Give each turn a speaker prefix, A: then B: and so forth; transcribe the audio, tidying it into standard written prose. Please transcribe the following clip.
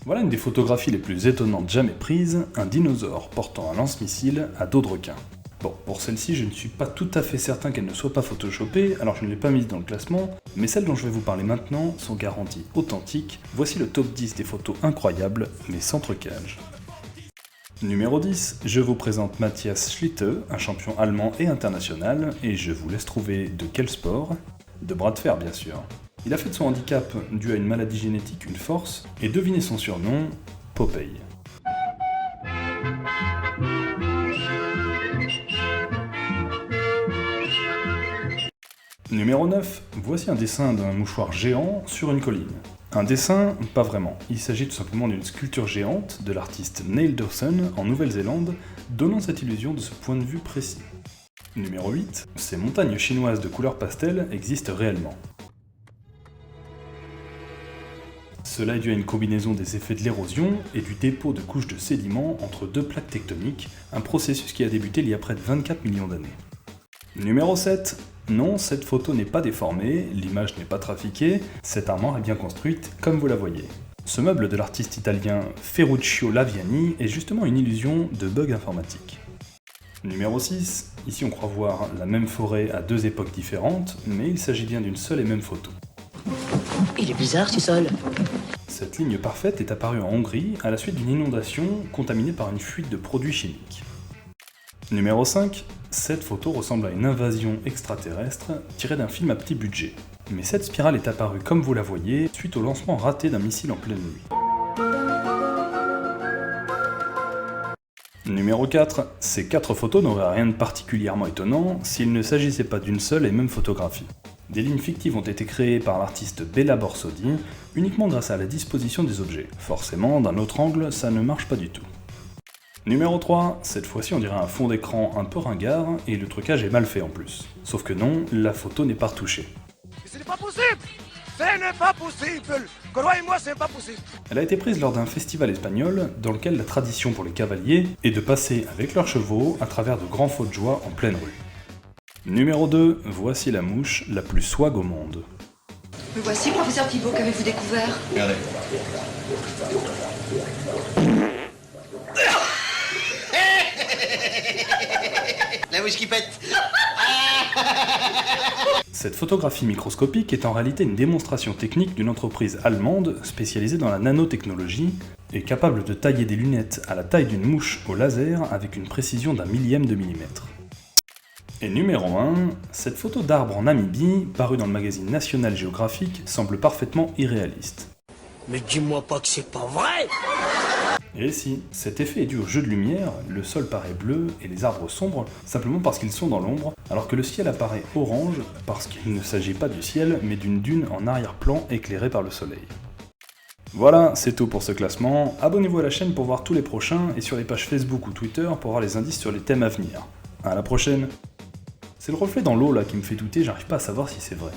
A: Voilà une des photographies les plus étonnantes jamais prises, un dinosaure portant un lance-missile à dos de requin. Bon, pour celle-ci, je ne suis pas tout à fait certain qu'elle ne soit pas photoshopée, alors je ne l'ai pas mise dans le classement, mais celles dont je vais vous parler maintenant sont garanties authentiques. Voici le top 10 des photos incroyables, mais sans trucage. Numéro 10, je vous présente Matthias Schlitte, un champion allemand et international, et je vous laisse trouver de quel sport? De bras de fer, bien sûr. Il a fait de son handicap, dû à une maladie génétique, une force, et devinez son surnom, Popeye. Numéro 9, voici un dessin d'un mouchoir géant sur une colline. Un dessin, pas vraiment, il s'agit tout simplement d'une sculpture géante de l'artiste Neil Dawson en Nouvelle-Zélande, donnant cette illusion de ce point de vue précis. Numéro 8, ces montagnes chinoises de couleur pastel existent réellement. Cela est dû à une combinaison des effets de l'érosion et du dépôt de couches de sédiments entre deux plaques tectoniques, un processus qui a débuté il y a près de 24 millions d'années. Numéro 7. Non, cette photo n'est pas déformée, l'image n'est pas trafiquée, cette armoire est bien construite comme vous la voyez. Ce meuble de l'artiste italien Ferruccio Laviani est justement une illusion de bug informatique. Numéro 6. Ici on croit voir la même forêt à deux époques différentes, mais il s'agit bien d'une seule et même photo.
B: Il est bizarre ce sol.
A: Cette ligne parfaite est apparue en Hongrie à la suite d'une inondation contaminée par une fuite de produits chimiques. Numéro 5. Cette photo ressemble à une invasion extraterrestre tirée d'un film à petit budget. Mais cette spirale est apparue comme vous la voyez suite au lancement raté d'un missile en pleine nuit. Numéro 4. Ces 4 photos n'auraient rien de particulièrement étonnant s'il ne s'agissait pas d'une seule et même photographie. Des lignes fictives ont été créées par l'artiste Bella Borsodi uniquement grâce à la disposition des objets. Forcément, d'un autre angle, ça ne marche pas du tout. Numéro 3, cette fois-ci on dirait un fond d'écran un peu ringard, et le trucage est mal fait en plus. Sauf que non, la photo n'est pas retouchée.
C: Ce n'est pas possible! Ce n'est pas possible! Croyez-moi, ce n'est pas possible!
A: Elle a été prise lors d'un festival espagnol, dans lequel la tradition pour les cavaliers est de passer avec leurs chevaux à travers de grands feux de joie en pleine rue. Numéro 2, voici la mouche la plus swag au monde.
D: Me voici, professeur Thibault, qu'avez-vous découvert?
E: Regardez. La mouche qui pète.
A: Cette photographie microscopique est en réalité une démonstration technique d'une entreprise allemande spécialisée dans la nanotechnologie et capable de tailler des lunettes à la taille d'une mouche au laser avec une précision d'un millième de millimètre. Et numéro 1, cette photo d'arbre en Namibie, parue dans le magazine National Geographic, semble parfaitement irréaliste.
C: Mais dis-moi pas que c'est pas vrai!
A: Et si, cet effet est dû au jeu de lumière, le sol paraît bleu et les arbres sombres simplement parce qu'ils sont dans l'ombre, alors que le ciel apparaît orange parce qu'il ne s'agit pas du ciel mais d'une dune en arrière-plan éclairée par le soleil. Voilà, c'est tout pour ce classement. Abonnez-vous à la chaîne pour voir tous les prochains et sur les pages Facebook ou Twitter pour voir les indices sur les thèmes à venir. À la prochaine! C'est le reflet dans l'eau là qui me fait douter, j'arrive pas à savoir si c'est vrai.